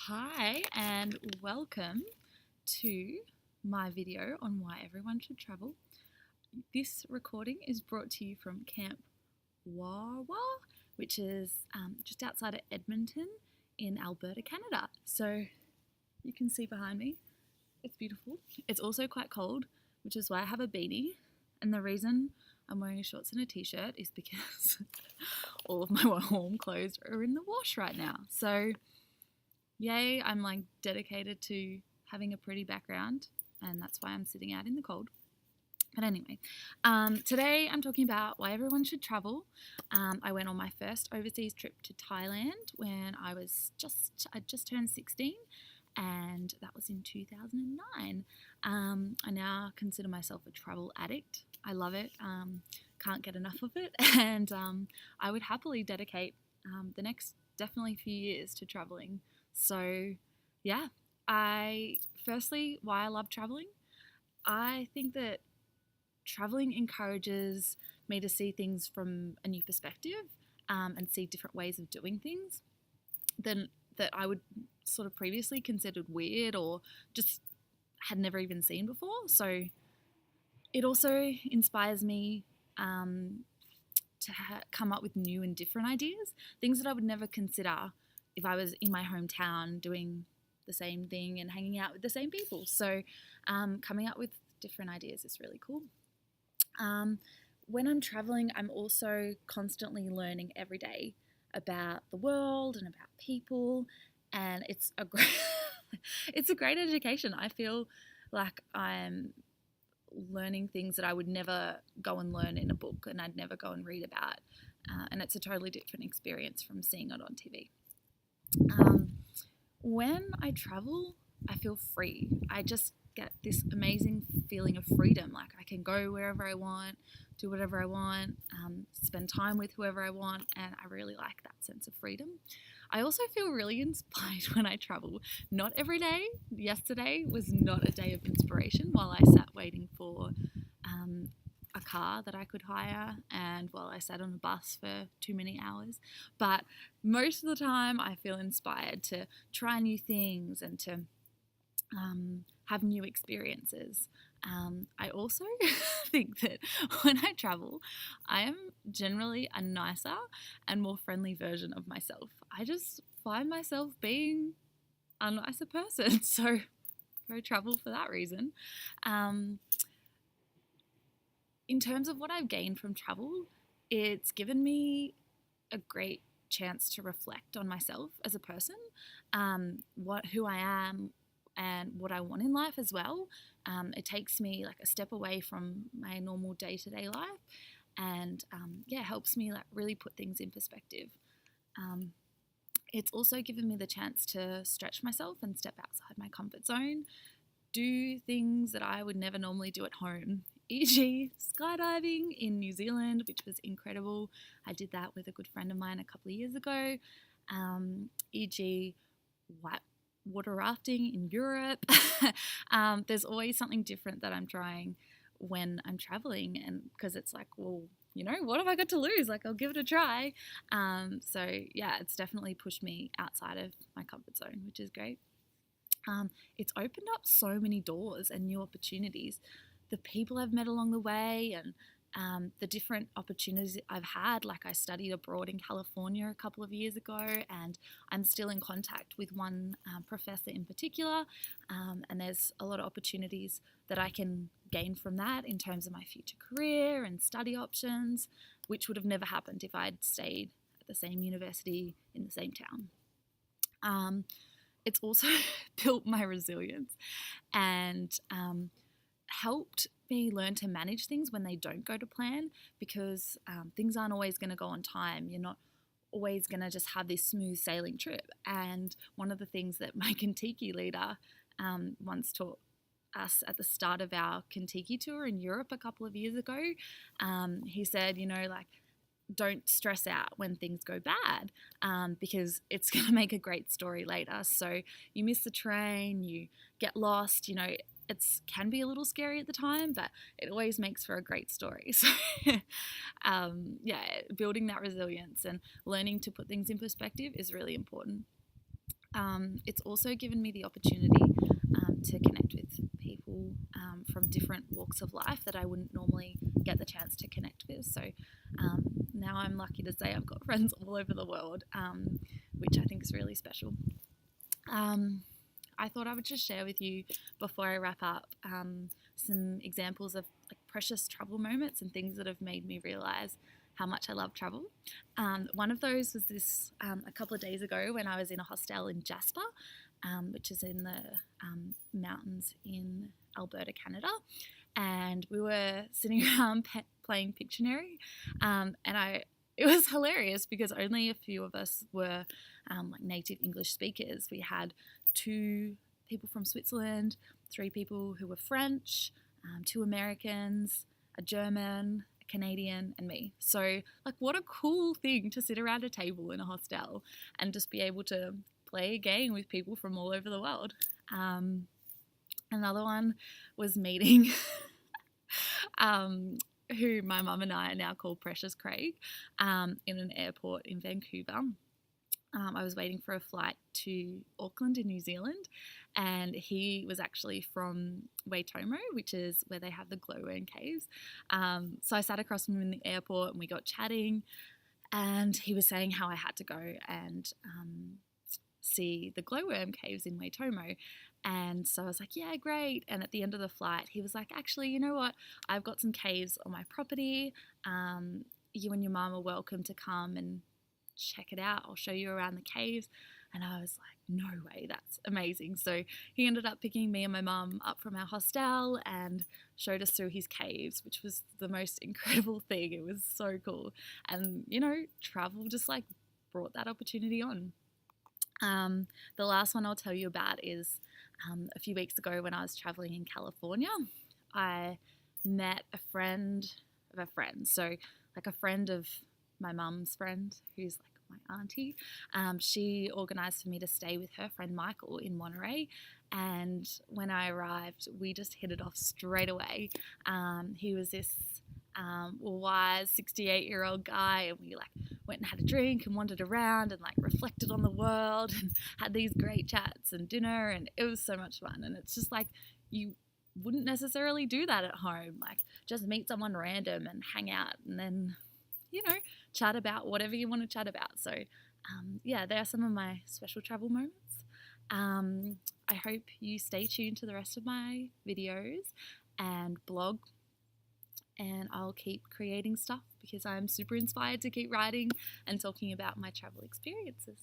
Hi and welcome to my video on why everyone should travel. This recording is brought to you from Camp Wawa, which is just outside of Edmonton in Alberta, Canada. So you can see behind me, it's beautiful. It's also quite cold, which is why I have a beanie. And the reason I'm wearing shorts and a t-shirt is because all of my warm clothes are in the wash right now. So yay, I'm like dedicated to having a pretty background, and that's why I'm sitting out in the cold. But anyway, today I'm talking about why everyone should travel. I went on my first overseas trip to Thailand when I just turned 16, and that was in 2009. I now consider myself a travel addict. I love it. Can't get enough of it, and I would happily dedicate the next definitely few years to traveling. So, yeah, why I love traveling. I think that traveling encourages me to see things from a new perspective and see different ways of doing things than that I would sort of previously considered weird or just had never even seen before. So, it also inspires me to come up with new and different ideas, things that I would never consider if I was in my hometown doing the same thing and hanging out with the same people. So coming up with different ideas is really cool. When I'm traveling, I'm also constantly learning every day about the world and about people, and it's a great it's a great education. I feel like I'm learning things that I would never go and learn in a book and I'd never go and read about, and it's a totally different experience from seeing it on TV. When I travel, I feel free. I just get this amazing feeling of freedom. Like I can go wherever I want, do whatever I want, spend time with whoever I want, and I really like that sense of freedom. I also feel really inspired when I travel. Not every day. Yesterday was not a day of inspiration while I sat waiting for a car that I could hire and while I sat on a bus for too many hours. But most of the time I feel inspired to try new things and to have new experiences. I also think that when I travel, I am generally a nicer and more friendly version of myself. I just find myself being a nicer person, so go travel for that reason. In terms of what I've gained from travel, it's given me a great chance to reflect on myself as a person, who I am, and what I want in life as well. It takes me like a step away from my normal day-to-day life, and helps me like really put things in perspective. It's also given me the chance to stretch myself and step outside my comfort zone, do things that I would never normally do at home, e.g. skydiving in New Zealand, which was incredible. I did that with a good friend of mine a couple of years ago, e.g. water rafting in Europe. There's always something different that I'm trying when I'm traveling, and because it's like, well, what have I got to lose? Like, I'll give it a try. It's definitely pushed me outside of my comfort zone, which is great. It's opened up so many doors and new opportunities. The people I've met along the way and the different opportunities I've had. Like I studied abroad in California a couple of years ago, and I'm still in contact with one professor in particular, and there's a lot of opportunities that I can gain from that in terms of my future career and study options, which would have never happened if I'd stayed at the same university in the same town. It's also built my resilience and helped me learn to manage things when they don't go to plan, because things aren't always going to go on time. You're not always going to just have this smooth sailing trip. And one of the things that my Kentucky leader once taught us at the start of our Kentucky tour in Europe a couple of years ago, he said, don't stress out when things go bad, because it's going to make a great story later. So you miss the train, you get lost, it can be a little scary at the time, but it always makes for a great story. So building that resilience and learning to put things in perspective is really important. It's also given me the opportunity to connect with people from different walks of life that I wouldn't normally get the chance to connect with. So now I'm lucky to say I've got friends all over the world, which I think is really special. I thought I would just share with you before I wrap up some examples of like precious travel moments and things that have made me realize how much I love travel. One of those was this a couple of days ago when I was in a hostel in Jasper, which is in the mountains in Alberta, Canada. And we were sitting around playing Pictionary, and it was hilarious because only a few of us were like native English speakers. We had 2 people from Switzerland, 3 people who were French, 2 Americans, a German, a Canadian, and me. So, like, what a cool thing to sit around a table in a hostel and just be able to play a game with people from all over the world. Another one was meeting who my mum and I now call Precious Craig in an airport in Vancouver. I was waiting for a flight to Auckland in New Zealand, and he was actually from Waitomo, which is where they have the glowworm caves. So I sat across from him in the airport and we got chatting, and he was saying how I had to go and see the glowworm caves in Waitomo. And so I was like, yeah, great. And at the end of the flight, he was like, actually, you know what? I've got some caves on my property. You and your mum are welcome to come and check it out. I'll show you around the caves. And I was like, no way, that's amazing. So he ended up picking me and my mum up from our hostel and showed us through his caves, which was the most incredible thing. It was so cool. And, you know, travel just like brought that opportunity on. The last one I'll tell you about is a few weeks ago when I was traveling in California. I met a friend of a friend. So like a friend of my mum's friend who's like my auntie. She organised for me to stay with her friend Michael in Monterey, and when I arrived we just hit it off straight away. He was this wise 68-year-old guy, and we like went and had a drink and wandered around and like reflected on the world and had these great chats and dinner, and it was so much fun. And it's just like you wouldn't necessarily do that at home, like just meet someone random and hang out and then, you know, chat about whatever you want to chat about. So yeah, they are some of my special travel moments. I hope you stay tuned to the rest of my videos and blog, and I'll keep creating stuff because I'm super inspired to keep writing and talking about my travel experiences.